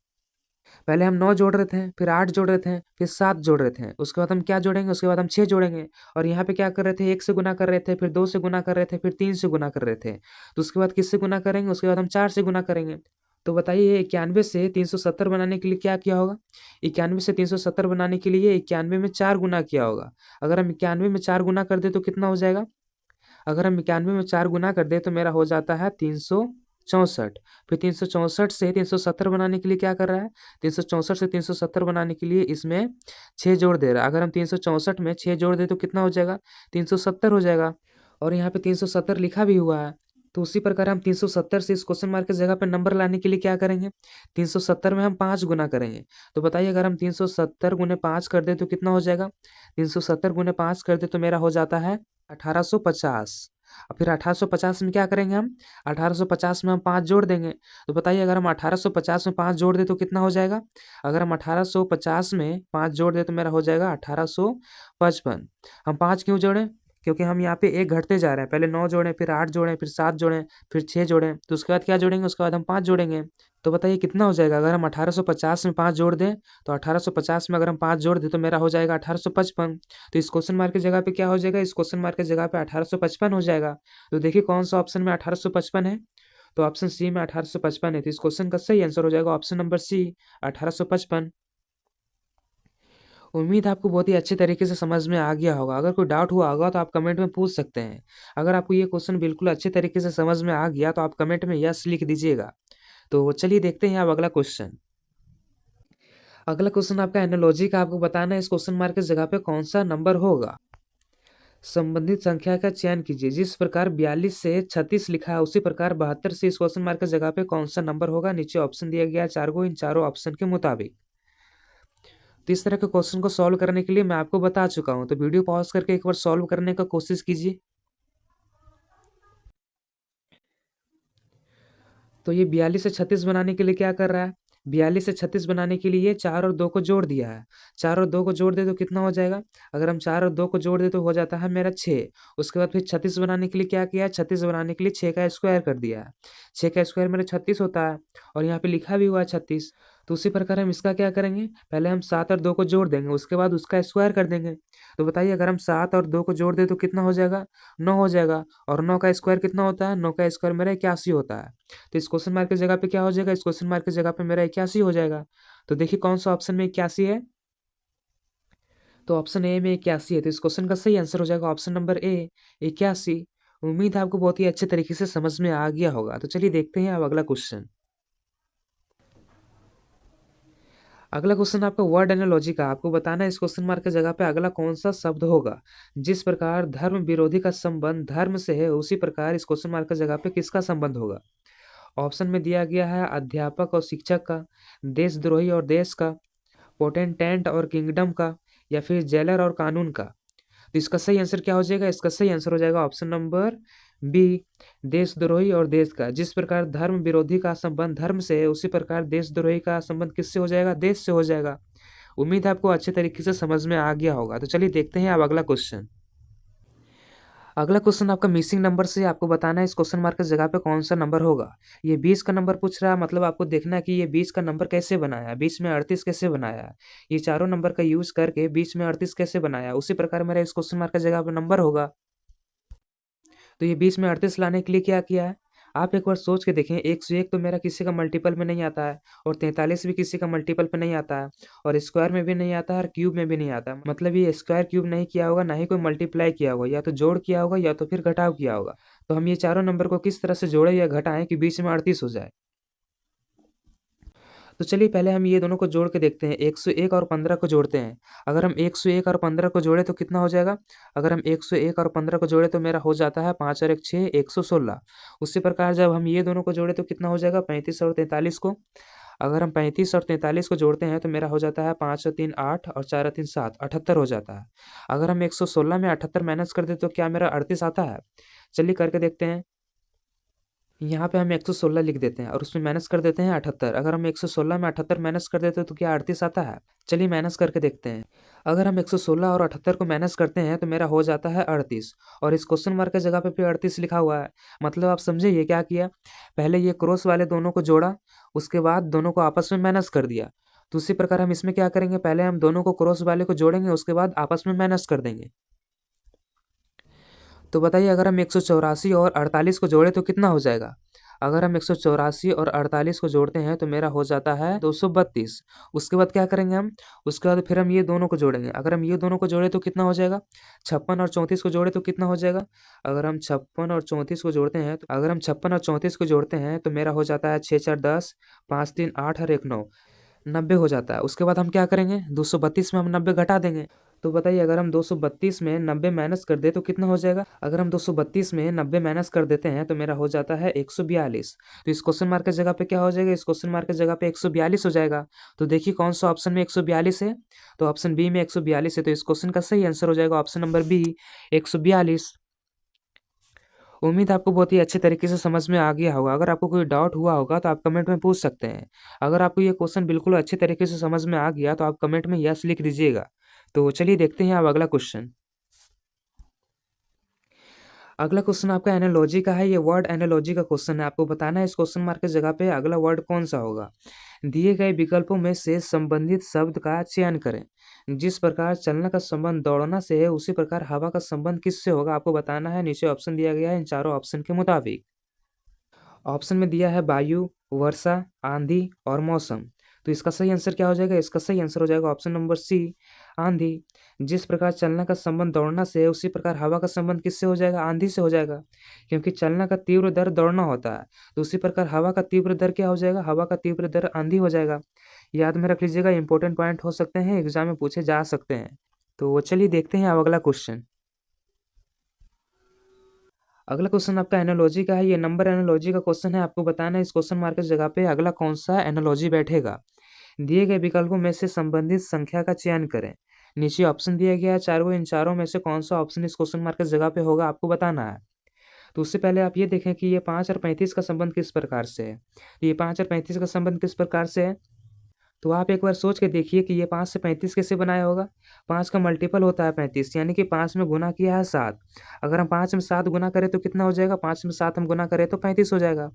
[SPEAKER 1] पहले हम 9 जोड़ रहे थे, फिर 8 जोड़ रहे थे, फिर 7 जोड़ रहे थे, उसके बाद हम क्या जोड़ेंगे, उसके बाद हम 6 जोड़ेंगे। और यहाँ पे क्या कर रहे थे, 1 से गुना कर रहे थे, फिर 2 से गुना कर रहे थे, फिर 3 से गुना कर रहे थे। तो उसके बाद किससे गुना करेंगे, उसके बाद हम 4 से गुना करेंगे। तो बताइए 91 से 370 बनाने के लिए क्या किया होगा? 91 से 370 बनाने के लिए 91 में 4 गुना किया होगा। अगर हम 91 में 4 गुना कर दें तो कितना हो जाएगा? अगर हम 91 में 4 गुना कर दें तो मेरा हो जाता है 364। फिर 364 से 370 बनाने के लिए क्या कर रहा है? 364 से 370 बनाने के लिए इसमें 6 जोड़ दे रहा है। अगर हम 364 में 6 जोड़ दें तो कितना हो जाएगा? 370 हो जाएगा। और यहाँ पे 370 लिखा भी हुआ है। तो उसी प्रकार हम 370 से इस क्वेश्चन मार्क की जगह पे नंबर लाने के लिए क्या करेंगे? 370 में हम 5 गुना करेंगे। तो बताइए अगर हम 370 गुने 5 कर दें तो कितना हो जाएगा? 370 गुने 5 कर दें तो मेरा हो जाता है 1850। और फिर 1850 में क्या करेंगे हम? 1850 में हम 5 जोड़ देंगे। तो बताइए अगर हम 1850 में 5 जोड़ दें तो कितना हो जाएगा? अगर हम 1850 में 5 जोड़ दें तो मेरा हो जाएगा 1855। हम 5 क्यों जोड़ें? क्योंकि हम यहाँ पे एक घटते जा रहे हैं। पहले 9 जोड़ें, फिर 8 जोड़ें, फिर 7 जोड़ें, फिर 6 जोड़ें, तो उसके बाद क्या जोड़ेंगे? उसके बाद हम 5 जोड़ेंगे। तो बताइए कितना हो जाएगा? अगर हम 1850 में 5 जोड़ दें तो 1850 में अगर हम 5 जोड़ दें तो मेरा हो जाएगा 1855। तो इस क्वेश्चन मार्क की जगह पे क्या हो जाएगा? इस क्वेश्चन मार्क की जगह पे 1855 हो जाएगा। तो देखिए कौन सा ऑप्शन में 1855 है? तो ऑप्शन सी में 1855 है। तो इस क्वेश्चन का सही आंसर हो जाएगा ऑप्शन नंबर सी, 1855। उम्मीद है आपको बहुत ही अच्छे तरीके से समझ में आ गया होगा। अगर कोई डाउट हुआ होगा तो आप कमेंट में पूछ सकते हैं। अगर आपको ये क्वेश्चन बिल्कुल अच्छे तरीके से समझ में आ गया तो आप कमेंट में यस लिख दीजिएगा। तो चलिए देखते हैं अब अगला क्वेश्चन। अगला क्वेश्चन आपका एनालॉजी का, आपको बताना है इस क्वेश्चन मार्क की जगह पे कौन सा नंबर होगा। संबंधित संख्या का चयन कीजिए। जिस प्रकार 42 से 36 लिखा है उसी प्रकार 72 से इस क्वेश्चन मार्क की जगह पे कौन सा नंबर होगा। नीचे ऑप्शन दिया गया है 4 को, इन चारों ऑप्शन के मुताबिक। तो इस तरह के क्वेश्चन को सॉल्व करने के लिए मैं आपको बता चुका हूं, तो वीडियो पॉज करके एक बार सॉल्व करने का कोशिश कीजिए। तो ये 42 से 36 बनाने के लिए क्या कर रहा है? 42 से 36 बनाने के लिए 4 और 2 को जोड़ दिया है। 4 और 2 को जोड़ दे तो कितना हो जाएगा? अगर हम 4 और 2 को जोड़ दे तो हो जाता है मेरा 6। उसके बाद फिर 36 बनाने के लिए क्या किया है? 36 बनाने के लिए 6 का स्क्वायर कर दिया है। 6 का स्क्वायर मेरा 36 होता है और यहाँ पे लिखा भी हुआ है 36। तो उसी प्रकार हम इसका क्या करेंगे? पहले हम 7 और 2 को जोड़ देंगे, उसके बाद उसका स्क्वायर कर देंगे। तो बताइए अगर हम 7 और 2 को जोड़ दें तो कितना हो जाएगा? 9 हो जाएगा। और 9 का स्क्वायर कितना होता है? 9 का स्क्वायर मेरा 81 होता है। तो इस क्वेश्चन मार्क की जगह पे क्या हो जाएगा? इस क्वेश्चन मार्क की जगह पे मेरा 81 हो जाएगा। तो देखिए कौन सा ऑप्शन में 81 है? तो ऑप्शन ए में 81 है। तो इस क्वेश्चन का सही आंसर हो जाएगा ऑप्शन नंबर ए, 81। उम्मीद है आपको बहुत ही अच्छे तरीके से समझ में आ गया होगा। तो चलिए देखते हैं अब अगला क्वेश्चन। अगला क्वेश्चन आपका वर्ड एनालॉजी का, आपको बताना है इस क्वेश्चन मार्क की जगह पे अगला कौन सा शब्द होगा। जिस प्रकार धर्म विरोधी का संबंध धर्म से है उसी प्रकार इस क्वेश्चन मार्क की जगह पे किसका संबंध होगा। ऑप्शन में दिया गया है अध्यापक और शिक्षक का, देशद्रोही और देश का, पोटेंटेंट और किंगडम का, या फिर जेलर और कानून का। तो इसका सही आंसर क्या हो जाएगा? इसका सही आंसर हो जाएगा ऑप्शन नंबर बी, देशद्रोही और देश का। जिस प्रकार धर्म विरोधी का संबंध धर्म से है उसी प्रकार देशद्रोही का संबंध किससे हो जाएगा? देश से हो जाएगा। उम्मीद है आपको अच्छे तरीके से समझ में आ गया होगा। तो चलिए देखते हैं अब अगला क्वेश्चन। अगला क्वेश्चन आपका मिसिंग नंबर से, आपको बताना है इस क्वेश्चन मार्क की जगह पे कौन सा नंबर होगा। ये 20 का नंबर पूछ रहा है, मतलब आपको देखना है कि ये 20 का नंबर कैसे बनाया है, बीच में 38 कैसे बनाया है। ये चारों नंबर का यूज करके बीच में 38 कैसे बनाया है, उसी प्रकार मेरा इस क्वेश्चन मार्क की जगह पे नंबर होगा। तो ये बीच में 38 लाने के लिए क्या किया है? आप एक बार सोच के देखें, 101 तो मेरा किसी का मल्टीपल में नहीं आता है, और 43 भी किसी का मल्टीपल पे नहीं आता है, और स्क्वायर में भी नहीं आता है, और क्यूब में भी नहीं आता है। मतलब ये स्क्वायर क्यूब नहीं किया होगा, ना ही कोई मल्टीप्लाई किया होगा, या तो जोड़ किया होगा या तो फिर घटाव किया होगा। तो हम ये चारों नंबर को किस तरह से जोड़े या घटाएं कि बीच में 38 हो जाए। तो चलिए पहले हम ये दोनों को जोड़ के देखते हैं। 101 और 15 को जोड़ते हैं। अगर हम 101 और 15 को जोड़े तो कितना हो जाएगा? अगर हम 101 और 15 को जोड़े तो मेरा हो जाता है 5 और 1 6, 116। उसी प्रकार जब हम ये दोनों को जोड़े तो कितना हो जाएगा? 35 और 43 को। अगर हम 35 और 43 को जोड़ते हैं तो मेरा हो जाता है 5 और 3 8 और 4 और 3 7, 78 हो जाता है। अगर हम 116 में 78 माइनस कर दे तो क्या मेरा 38 आता है? चलिए करके देखते हैं। यहाँ पे हम 116 लिख देते हैं और उसमें माइनस कर देते हैं 78। अगर हम 116 में 78 माइनस कर देते हैं तो क्या 38 आता है? चलिए माइनस करके देखते हैं। अगर हम 116 और 78 को माइनस करते हैं तो मेरा हो जाता है 38, और इस क्वेश्चन मार्क की जगह पे फिर 38 लिखा हुआ है। मतलब आप समझे ये क्या किया? पहले ये क्रॉस वाले दोनों को जोड़ा, उसके बाद दोनों को आपस में माइनस कर दिया। तो उसी प्रकार हम इसमें क्या करेंगे? पहले हम दोनों को क्रॉस वाले को जोड़ेंगे, उसके बाद आपस में माइनस कर देंगे। तो बताइए अगर हम 184 और 48 को जोड़े तो कितना हो जाएगा? अगर हम 184 और 48 को जोड़ते हैं तो मेरा हो जाता है 232। उसके बाद क्या करेंगे हम, उसके बाद फिर हम ये दोनों को जोड़ेंगे। अगर हम ये दोनों को जोड़े तो कितना हो जाएगा, 56 और 34 को जोड़े तो कितना हो जाएगा। अगर हम 56 और 34 को जोड़ते हैं, तो अगर हम 56 और 34 को जोड़ते हैं तो मेरा हो जाता है 6 4 10, 5 3 8 और 1 9, 90 हो जाता है। उसके बाद हम क्या करेंगे, 232 में हम 90 घटा देंगे। तो बताइए, अगर हम 232 में 90 माइनस कर दे तो कितना हो जाएगा। अगर हम 232 में 90 माइनस कर देते हैं तो मेरा हो जाता है 142। तो इस क्वेश्चन मार्क की जगह पे क्या हो जाएगा, इस क्वेश्चन मार्क की जगह पे 142 हो जाएगा। तो देखिए कौन सा ऑप्शन में 142 है, तो ऑप्शन बी में 142 है। तो इस क्वेश्चन का सही आंसर हो जाएगा ऑप्शन नंबर बी, 142। उम्मीद आपको बहुत ही अच्छे तरीके से समझ में आ गया होगा। अगर आपको कोई डाउट हुआ होगा तो आप कमेंट में पूछ सकते हैं। अगर आपको ये क्वेश्चन बिल्कुल अच्छे तरीके से समझ में आ गया तो आप कमेंट में यस लिख दीजिएगा। तो चलिए देखते हैं अब अगला क्वेश्चन। अगला क्वेश्चन आपका एनालॉजी का है। ये वर्ड एनालॉजी का क्वेश्चन है। आपको बताना है इस क्वेश्चन मार्क की जगह पे अगला वर्ड कौन सा होगा। दिए गए विकल्पों में से संबंधित शब्द का चयन करें। जिस प्रकार चलना का संबंध दौड़ना से है, उसी प्रकार हवा का संबंध किससे होगा, आपको बताना है। नीचे ऑप्शन दिया गया है इन चारों ऑप्शन के मुताबिक। ऑप्शन में दिया है वायु, वर्षा, आंधी और मौसम। तो इसका सही आंसर क्या हो जाएगा, इसका सही आंसर हो जाएगा ऑप्शन नंबर सी, आंधी। जिस प्रकार चलना का संबंध दौड़ना से है, उसी प्रकार हवा का संबंध किससे हो जाएगा, आंधी से हो जाएगा। क्योंकि चलना का तीव्र दर दौड़ना होता है, तो उसी प्रकार हवा का तीव्र दर क्या हो जाएगा, हवा का तीव्र दर आंधी हो जाएगा। याद में रख लीजिएगा, इंपॉर्टेंट पॉइंट हो सकते हैं, एग्जाम में पूछे जा सकते हैं। तो चलिए देखते हैं अब अगला क्वेश्चन। अगला क्वेश्चन आपका एनालॉजी का है। ये नंबर एनालॉजी का क्वेश्चन है। आपको बताना है इस क्वेश्चन मार्क की जगह पे अगला कौन सा एनालॉजी बैठेगा। दिए गए विकल्पों में से संबंधित संख्या का चयन करें। नीचे ऑप्शन दिया गया है चारों, इन चारों में से कौन सा ऑप्शन इस क्वेश्चन मार्क की जगह पे होगा, आपको बताना है। तो उससे पहले आप ये देखें कि ये 5 और 35 का संबंध किस प्रकार से है। तो ये 5 और 35 का संबंध किस प्रकार से है, तो आप एक बार सोच के देखिए कि ये 5 से 35 कैसे बनाया होगा। 5 का मल्टीपल होता है 35, यानी कि 5 में गुना किया है 7। अगर हम 5 में 7 गुना करें तो कितना हो जाएगा, 5 में 7 हम गुना करें तो 35 हो जाएगा।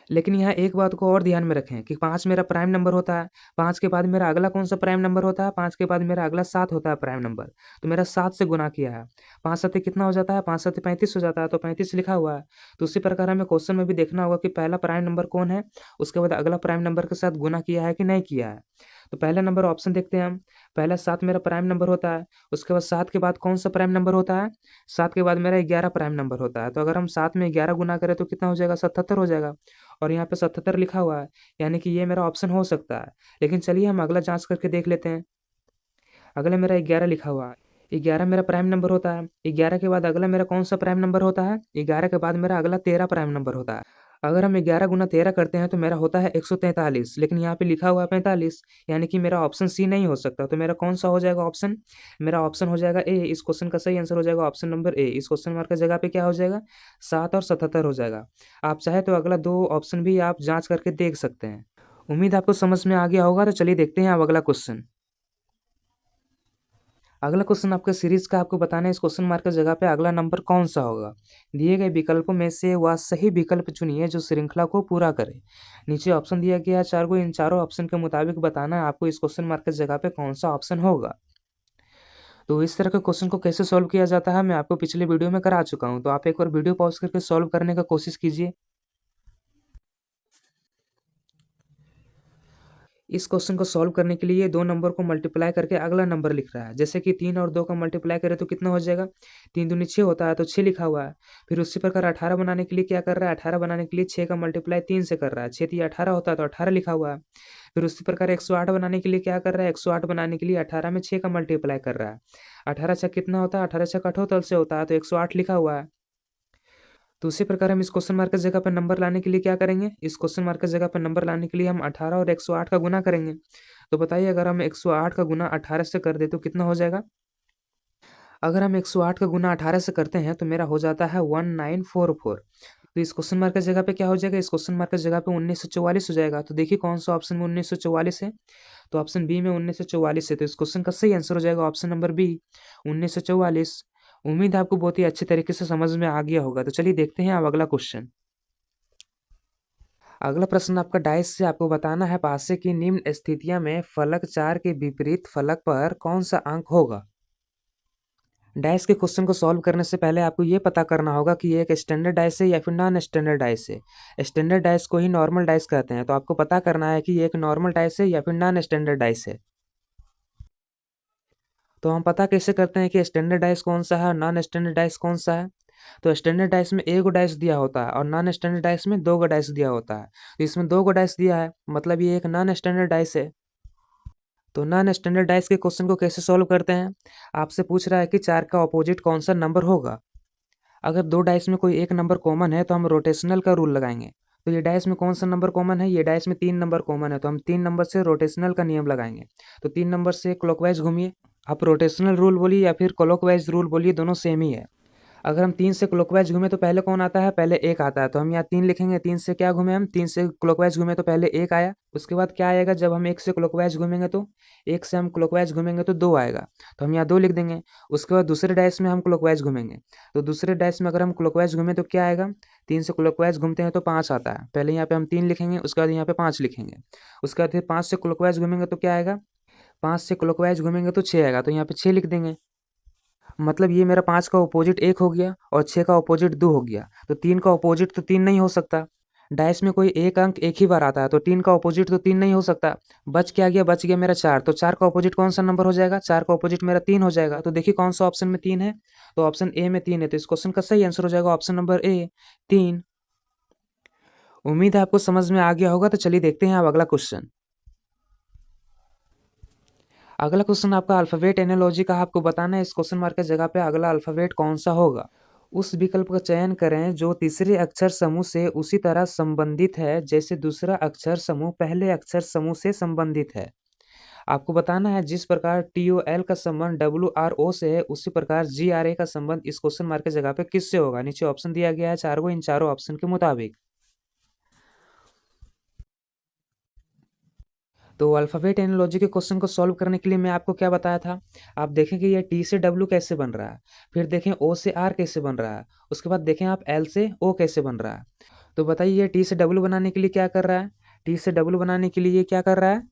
[SPEAKER 1] लेकिन यहाँ एक बात को और ध्यान में रखें कि 5 मेरा प्राइम नंबर होता है। 5 के बाद मेरा अगला कौन सा प्राइम नंबर होता है, 5 के बाद मेरा अगला 7 होता है प्राइम नंबर। तो मेरा 7 से गुना किया है। 5 सत्ते कितना हो जाता है, 5 सत्ते 35 हो जाता है, तो 35 लिखा हुआ है। तो उसी प्रकार हमें क्वेश्चन में भी देखना होगा कि पहला प्राइम नंबर कौन है, उसके बाद अगला प्राइम नंबर के साथ गुना किया है कि नहीं किया है। तो पहला नंबर ऑप्शन देखते हैं हम। पहला 7 मेरा प्राइम नंबर होता है। उसके बाद 7 के बाद कौन सा प्राइम नंबर होता है, 7 के बाद मेरा 11 प्राइम नंबर होता है। तो अगर हम 7 में 11 गुना करें तो कितना हो जाएगा, 77 हो जाएगा। और यहाँ पे 77 लिखा हुआ है, यानी कि ये मेरा ऑप्शन हो सकता है। लेकिन चलिए हम अगला जांच करके देख लेते हैं। अगला मेरा 11 लिखा हुआ है। 11 मेरा प्राइम नंबर होता है। 11 के बाद अगला मेरा कौन सा प्राइम नंबर होता है, 11 के बाद मेरा अगला 13 प्राइम नंबर होता है। अगर हम 11 गुना 13 करते हैं तो मेरा होता है 143, लेकिन यहाँ पे लिखा हुआ है 45, यानी कि मेरा ऑप्शन सी नहीं हो सकता। तो मेरा कौन सा हो जाएगा ऑप्शन, मेरा ऑप्शन हो जाएगा ए। इस क्वेश्चन का सही आंसर हो जाएगा ऑप्शन नंबर ए। इस क्वेश्चन मार्क की जगह पे क्या हो जाएगा, 7 और 77 हो जाएगा। आप चाहे तो अगला दो ऑप्शन भी आप जांच करके देख सकते हैं। उम्मीद आपको समझ में आ गया होगा। तो चलिए देखते हैं अब अगला क्वेश्चन। अगला क्वेश्चन आपका सीरीज का, आपको बताना है इस क्वेश्चन मार्क की जगह पे अगला नंबर कौन सा होगा। दिए गए विकल्पों में से वह सही विकल्प चुनिए जो श्रृंखला को पूरा करे। नीचे ऑप्शन दिया गया है चार को, इन चारों ऑप्शन के मुताबिक बताना है आपको इस क्वेश्चन मार्क की जगह पे कौन सा ऑप्शन होगा। तो इस तरह के क्वेश्चन को कैसे सॉल्व किया जाता है मैं आपको पिछले वीडियो में करा चुका हूँ। तो आप एक बार वीडियो पॉज करके सॉल्व करने का कोशिश कीजिए। इस क्वेश्चन को सॉल्व करने के लिए दो नंबर को मल्टीप्लाई करके अगला नंबर लिख रहा है। जैसे कि 3 और 2 का मल्टीप्लाई करें तो कितना हो जाएगा, 3 दूनी 6 होता है, तो 6 लिखा हुआ है। फिर उसी प्रकार 18 बनाने के लिए क्या कर रहा है, 18 बनाने के लिए 6 का मल्टीप्लाई 3 से कर रहा है। 6 3 18 होता है, तो 18 लिखा हुआ है। फिर उसी प्रकार 108 बनाने के लिए क्या कर रहा है, 108 बनाने के लिए 18 में 6 का मल्टीप्लाई कर रहा है। 18 छक कितना होता है, 18 छक 78 से होता है, तो 108 लिखा हुआ है। तो उसी प्रकार हम इस क्वेश्चन मार्क की जगह पर नंबर लाने के लिए क्या करेंगे, इस क्वेश्चन मार्क की जगह पर नंबर लाने के लिए हम 18 और 108 का गुना करेंगे। तो बताइए, अगर हम 108 का गुना 18 से कर दे तो कितना हो जाएगा। अगर हम 108 का गुना 18 से करते हैं तो मेरा हो जाता है 1944। तो इस क्वेश्चन मार्क की जगह पे क्या हो जाएगा, इस क्वेश्चन मार्क की जगह पे 1944 हो जाएगा। तो देखिए कौन सा ऑप्शन में 1944 है, तो ऑप्शन बी में 1944 है। तो इस क्वेश्चन का सही आंसर हो जाएगा ऑप्शन नंबर बी, 1944। उम्मीद है आपको बहुत ही अच्छे तरीके से समझ में आ गया होगा। तो चलिए देखते हैं अब अगला क्वेश्चन। अगला प्रश्न आपका डाइस से, आपको बताना है पासे की निम्न स्थितियां में फलक 4 के विपरीत फलक पर कौन सा अंक होगा। डाइस के क्वेश्चन को सॉल्व करने से पहले आपको ये पता करना होगा कि ये एक स्टैंडर्ड डाइस है या फिर नॉन स्टैंडर्ड डाइस है। स्टैंडर्ड डाइस को ही नॉर्मल डाइस कहते हैं, तो आपको पता करना है कि ये एक नॉर्मल डाइस है या फिर नॉन स्टैंडर्ड डाइस है। तो हम पता कैसे करते हैं कि स्टैंडर्ड डाइस कौन सा है और नॉन स्टैंडर्ड डाइस कौन सा है? तो स्टैंडर्ड डाइस में एक गो डाइस दिया होता है और नॉन स्टैंडर्ड डाइस में दो गो डाइस दिया होता है। तो इसमें दो गो डाइस दिया है, मतलब ये एक नॉन स्टैंडर्ड डाइस है। तो नॉन स्टैंडर्ड डाइस के क्वेश्चन को कैसे सॉल्व करते हैं? आपसे पूछ रहा है कि 4 का ऑपोजिट कौन सा नंबर होगा। अगर दो डाइस में कोई एक नंबर कॉमन है तो हम रोटेशनल का रूल लगाएंगे। तो ये डाइस में कौन सा नंबर कॉमन है? ये डाइस में 3 नंबर कॉमन है, तो हम 3 नंबर से रोटेशनल का नियम लगाएंगे। तो 3 नंबर से क्लॉकवाइज घूमिए। आप रोटेशनल रूल बोलिए या फिर क्लॉकवाइज रूल बोलिए, दोनों सेम ही है। अगर हम 3 से क्लॉकवाइज घूमे तो पहले कौन आता है? पहले 1 आता है, तो हम यहाँ 3 लिखेंगे। 3 से क्या घूमे हम? 3 से क्लॉकवाइज घूमे तो पहले 1 आया। उसके बाद क्या आएगा? जब हम 1 से क्लॉकवाइज घूमेंगे तो 1 से हम क्लॉकवाइज घूमेंगे तो 2 आएगा, तो हम यहाँ 2 लिख देंगे। उसके बाद दूसरे डाइस में हम क्लॉकवाइज घूमेंगे, तो दूसरे डाइस में अगर हम क्लॉकवाइज घूमें तो क्या आएगा? 3 से क्लॉकवाइज घूमते हैं तो 5 आता है। पहले यहाँ पे हम 3 लिखेंगे, उसके बाद यहाँ पे 5 लिखेंगे। उसके बाद फिर 5 से क्लॉकवाइज घूमेंगे तो क्या आएगा? 5 से क्लॉकवाइज घूमेंगे तो 6 आएगा, तो यहाँ पे 6 लिख देंगे। मतलब ये मेरा 5 का ऑपोजिट 1 हो गया और 6 का ऑपोजिट 2 हो गया। तो 3 का ऑपोजिट तो 3 नहीं हो सकता। डाइस में कोई एक अंक एक ही बार आता है, तो 3 का ऑपोजिट तो 3 नहीं हो सकता। बच क्या गया? बच गया मेरा 4। तो 4 का ऑपोजिट कौन सा नंबर हो जाएगा? 4 का ऑपोजिट मेरा 3 हो जाएगा। तो देखिए कौन सा ऑप्शन में 3 है? तो ऑप्शन ए में 3 है, तो इस क्वेश्चन का सही आंसर हो जाएगा ऑप्शन नंबर ए, 3। उम्मीद है आपको समझ में आ गया होगा। तो चलिए देखते हैं अब अगला क्वेश्चन। अगला क्वेश्चन आपका अल्फाबेट एनालॉजी का। आपको बताना है इस क्वेश्चन मार्क की जगह पे अगला अल्फाबेट कौन सा होगा। उस विकल्प का चयन करें जो तीसरे अक्षर समूह से उसी तरह संबंधित है जैसे दूसरा अक्षर समूह पहले अक्षर समूह से संबंधित है। आपको बताना है जिस प्रकार TOL का संबंध WRO से है उसी प्रकार GRA का संबंध इस क्वेश्चन मार्क की जगह पे किससे होगा। नीचे ऑप्शन दिया गया है 4 को, इन चारों ऑप्शन के मुताबिक। तो अल्फाबेट एनालॉजी के क्वेश्चन को सॉल्व करने के लिए मैं आपको क्या बताया था? आप देखें कि ये T से W कैसे बन रहा है, फिर देखें O से R कैसे बन रहा है, उसके बाद देखें आप L से O कैसे बन रहा है। तो बताइए ये T से W बनाने के लिए क्या कर रहा है? T से W बनाने के लिए ये क्या कर रहा है?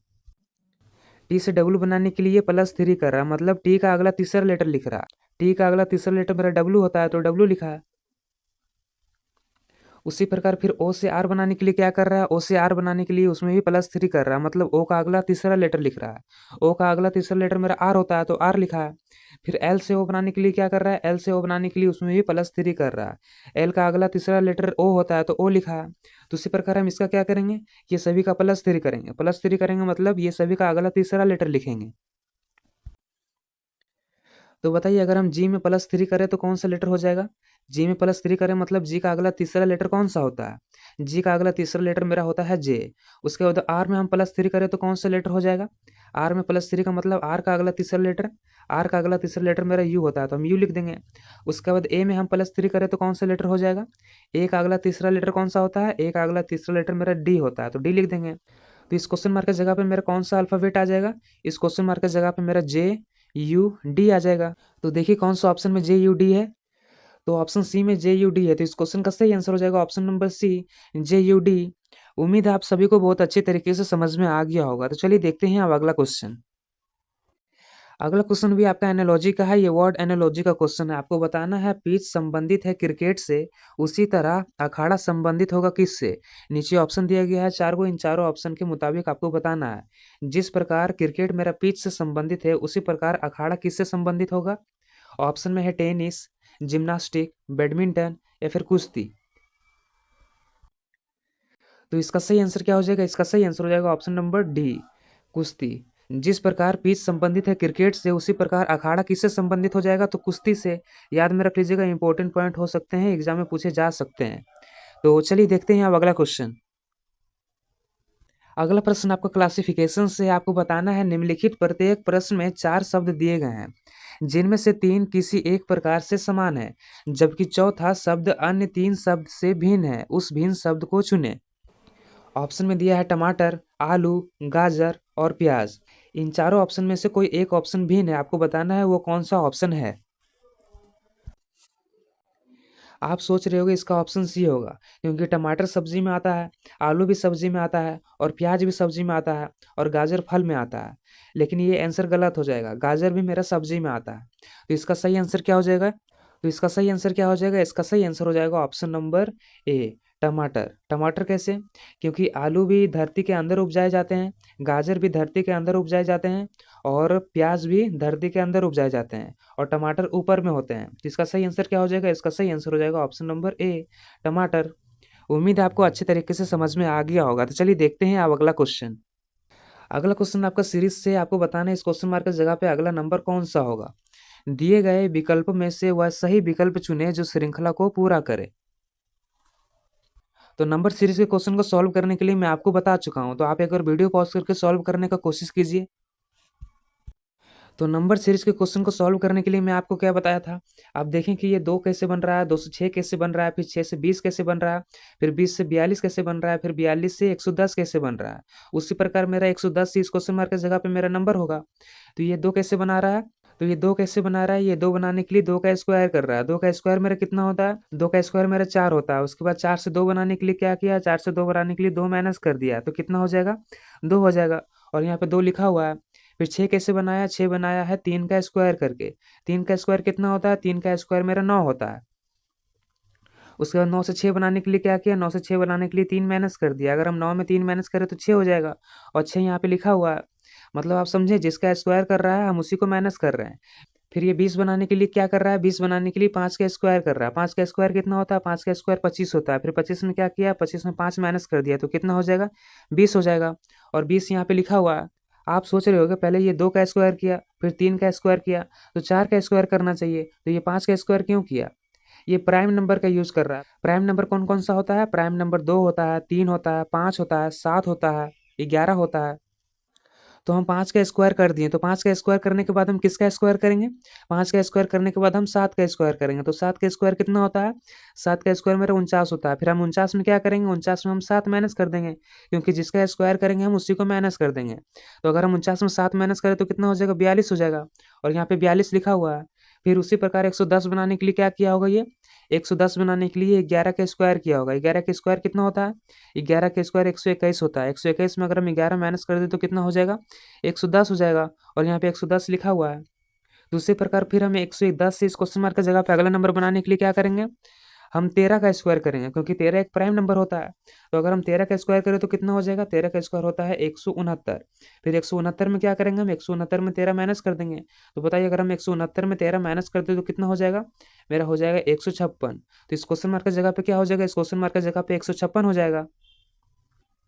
[SPEAKER 1] T से W बनाने के लिए ये +3 कर रहा है, मतलब T का अगला तीसरा लेटर लिख रहा है। T का अगला तीसरा लेटर मेरा W होता है, तो W लिखा है। उसी प्रकार फिर O से R बनाने के लिए क्या कर रहा है? O से R बनाने के लिए उसमें भी +3 कर रहा है, मतलब O का अगला तीसरा लेटर लिख रहा है। O का अगला तीसरा लेटर मेरा R होता है, तो R लिखा है। फिर L से O बनाने के लिए क्या कर रहा है? L से O बनाने के लिए उसमें भी +3 कर रहा है। L का अगला तीसरा लेटर O होता है, तो O लिखा है। तो उसी प्रकार हम इसका क्या करेंगे? ये सभी का +3 करेंगे। +3 करेंगे मतलब ये सभी का अगला तीसरा लेटर लिखेंगे। तो बताइए अगर हम जी में +3 करें तो कौन सा लेटर हो जाएगा? जी में +3 करें मतलब जी का अगला तीसरा लेटर कौन सा होता है? जी का अगला तीसरा लेटर मेरा होता है जे। उसके बाद आर में हम +3 करें तो कौन सा लेटर हो जाएगा? आर में +3 का मतलब आर का अगला तीसरा लेटर, आर का अगला तीसरा लेटर मेरा यू होता है, तो हम यू लिख देंगे। उसके बाद ए में हम +3 करें तो कौन सा लेटर हो जाएगा? ए का अगला तीसरा लेटर कौन सा होता है? ए का अगला तीसरा लेटर मेरा डी होता है, तो डी लिख देंगे। तो इस क्वेश्चन मार्क की जगह पे मेरा कौन सा अल्फाबेट आ जाएगा? इस क्वेश्चन मार्क की जगह पे मेरा जे यू डी आ जाएगा। तो देखिए कौन सा ऑप्शन में जे यू डी है? तो ऑप्शन सी में जे यू डी है, तो इस क्वेश्चन का सही आंसर हो जाएगा ऑप्शन नंबर सी, जे यू डी। उम्मीद है आप सभी को बहुत अच्छे तरीके से समझ में आ गया होगा। तो चलिए देखते हैं अब अगला क्वेश्चन। अगला क्वेश्चन भी आपका एनालॉजी का है। ये वर्ड एनालॉजी का क्वेश्चन है। आपको बताना है पिच संबंधित है क्रिकेट से उसी तरह अखाड़ा संबंधित होगा किससे। नीचे ऑप्शन दिया गया है 4 को, इन चारों ऑप्शन के मुताबिक आपको बताना है। जिस प्रकार क्रिकेट मेरा पिच से संबंधित है उसी प्रकार अखाड़ा किससे संबंधित होगा। ऑप्शन में है टेनिस, जिम्नास्टिक, बैडमिंटन या फिर कुश्ती। तो इसका सही आंसर क्या हो जाएगा? इसका सही आंसर हो जाएगा ऑप्शन नंबर डी, कुश्ती। जिस प्रकार पिच संबंधित है क्रिकेट से उसी प्रकार अखाड़ा किससे संबंधित हो जाएगा? तो कुश्ती से। याद में रख लीजिएगा, इंपॉर्टेंट पॉइंट हो सकते हैं, एग्जाम में पूछे जा सकते हैं। तो चलिए देखते हैं अब अगला क्वेश्चन। अगला प्रश्न आपका क्लासिफिकेशन से। आपको बताना है निम्नलिखित प्रत्येक प्रश्न में 4 शब्द दिए गए हैं जिनमें से 3 किसी एक प्रकार से समान है जबकि चौथा शब्द अन्य 3 शब्द से भिन्न है। उस भिन्न शब्द को चुनें। ऑप्शन में दिया है टमाटर, आलू, गाजर और प्याज। इन चारों ऑप्शन में से कोई एक ऑप्शन भिन्न है, आपको बताना है वो कौन सा ऑप्शन है। आप सोच रहे होगे इसका ऑप्शन सी होगा, क्योंकि टमाटर सब्जी में आता है, आलू भी सब्जी में आता है, और प्याज भी सब्जी में आता है, और गाजर फल में आता है। लेकिन ये आंसर गलत हो जाएगा, गाजर भी मेरा सब्जी में आता है। तो इसका सही आंसर क्या हो जाएगा? इसका सही आंसर हो जाएगा ऑप्शन नंबर ए, टमाटर। टमाटर कैसे? क्योंकि आलू भी धरती के अंदर उपजाए जाते हैं, गाजर भी धरती के अंदर उपजाए जाते हैं, और प्याज भी धरती के अंदर उपजाए जाते हैं, और टमाटर ऊपर में होते हैं। तो इसका सही आंसर क्या हो जाएगा? इसका सही आंसर हो जाएगा ऑप्शन नंबर ए, टमाटर। उम्मीद है आपको अच्छे तरीके से समझ में आ गया होगा। तो चलिए देखते हैं अब अगला क्वेश्चन। अगला क्वेश्चन आपका सीरीज से आपको बताना है इस क्वेश्चन मार्क की जगह पे अगला नंबर कौन सा होगा। दिए गए विकल्प में से वह सही विकल्प चुने जो श्रृंखला को पूरा करे। तो नंबर सीरीज के क्वेश्चन को सॉल्व करने के लिए मैं आपको बता चुका हूं, तो आप एक बार वीडियो पॉज करके सॉल्व करने का कोशिश कीजिए। तो नंबर सीरीज के क्वेश्चन को सॉल्व करने के लिए मैं आपको क्या बताया था, आप देखें कि ये 2 कैसे बन रहा है, 2 से 6 कैसे बन रहा है, फिर 6 से 20 कैसे बन रहा है, फिर 20 से 42 कैसे बन रहा है, फिर 42 से 110 कैसे बन रहा है। उसी प्रकार मेरा 110 इस क्वेश्चन मार्क की जगह पे मेरा नंबर होगा। तो ये 2 कैसे बना रहा है, तो ये 2 कैसे बना रहा है, ये 2 बनाने के लिए 2 का स्क्वायर कर रहा है। 2 का स्क्वायर मेरा कितना होता है, 2 का स्क्वायर मेरा 4 होता है। उसके बाद 4 से 2 बनाने के लिए क्या किया, 4 से 2 बनाने के लिए 2 माइनस कर दिया, तो कितना हो जाएगा, 2 हो जाएगा। और यहाँ पे 2 लिखा हुआ है। फिर 6 कैसे बनाया, 6 बनाया है 3 का स्क्वायर करके। 3 का स्क्वायर कितना होता है, 3 का स्क्वायर मेरा 9 होता है। उसके बाद 9 से 6 बनाने के लिए क्या किया, 9 से 6 बनाने के लिए 3 माइनस कर दिया। अगर हम 9 में 3 माइनस करें तो 6 हो जाएगा, और 6 यहाँ पे लिखा हुआ है। मतलब आप समझे, जिसका स्क्वायर कर रहा है हम उसी को माइनस कर रहे हैं। फिर ये 20 बनाने के लिए क्या कर रहा है, 20 बनाने के लिए 5 का स्क्वायर कर रहा है। 5 का स्क्वायर कितना होता है, 5 का स्क्वायर 25 होता है। फिर 25 में क्या किया, 25 में 5 माइनस कर दिया, तो कितना हो जाएगा, 20 हो जाएगा। और 20 यहाँ पे लिखा हुआ है। आप सोच रहे होगे पहले ये 2 का स्क्वायर किया, फिर 3 का स्क्वायर किया, तो 4 का स्क्वायर करना चाहिए, तो ये 5 का स्क्वायर क्यों किया। ये प्राइम नंबर का यूज कर रहा है। प्राइम नंबर कौन कौन सा होता है, प्राइम नंबर 2 होता है, 3 होता है, 5 होता है, 7 होता है, 11 होता है। तो हम 5 का स्क्वायर कर दिए, तो 5 का स्क्वायर करने के बाद हम किसका स्क्वायर करेंगे, 5 का स्क्वायर करने के बाद हम 7 का स्क्वायर करेंगे। तो 7 का स्क्वायर कितना होता है, 7 का स्क्वायर मेरा 49 होता है। फिर हम 49 में क्या करेंगे, 49 में हम 7 माइनस कर देंगे, क्योंकि जिसका स्क्वायर करेंगे हम उसी को माइनस कर देंगे। तो अगर हम 49 में 7 माइनस करें तो कितना हो जाएगा, 42 हो जाएगा। और यहाँ पे 42 लिखा हुआ है। फिर उसी प्रकार 110 बनाने के लिए क्या किया होगा, ये 110 बनाने के लिए 11 का स्क्वायर किया होगा। 11 का स्क्वायर कितना होता है, 11 का स्क्वायर 121 होता है। 121 में अगर हम 11 माइनस कर दें तो कितना हो जाएगा, 110 हो जाएगा। और यहाँ पे 110 लिखा हुआ है। दूसरे प्रकार फिर हम 110 से इस क्वेश्चन मार्क की जगह पे अगला नंबर बनाने के लिए क्या करेंगे, हम 13 का स्क्वायर करेंगे, क्योंकि 13 एक प्राइम नंबर होता है। तो अगर हम 13 का स्क्वायर करें तो कितना हो जाएगा, 13 का स्क्वायर होता है 169। फिर 169 में क्या करेंगे, हम 169 में 13 माइनस कर देंगे। तो बताइए अगर हम 169 में 13 माइनस कर दे तो कितना हो जाएगा, मेरा हो जाएगा 156। तो इस क्वेश्चन मार्क की जगह पे क्या हो जाएगा, इस क्वेश्चन मार्क की जगह पे 156 हो जाएगा।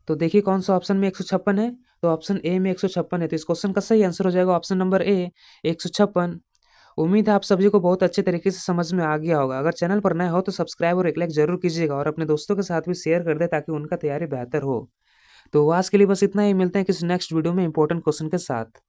[SPEAKER 1] तो देखिए कौन सा ऑप्शन में 156 है, तो ऑप्शन ए में 156 है। तो इस क्वेश्चन का सही आंसर हो जाएगा ऑप्शन नंबर ए, 156। उम्मीद है आप सभी को बहुत अच्छे तरीके से समझ में आ गया होगा। अगर चैनल पर नए हो तो सब्सक्राइब और एक लाइक जरूर कीजिएगा, और अपने दोस्तों के साथ भी शेयर कर दे ताकि उनका तैयारी बेहतर हो। तो आज के लिए बस इतना ही, मिलते हैं किसी नेक्स्ट वीडियो में इंपॉर्टेंट क्वेश्चन के साथ।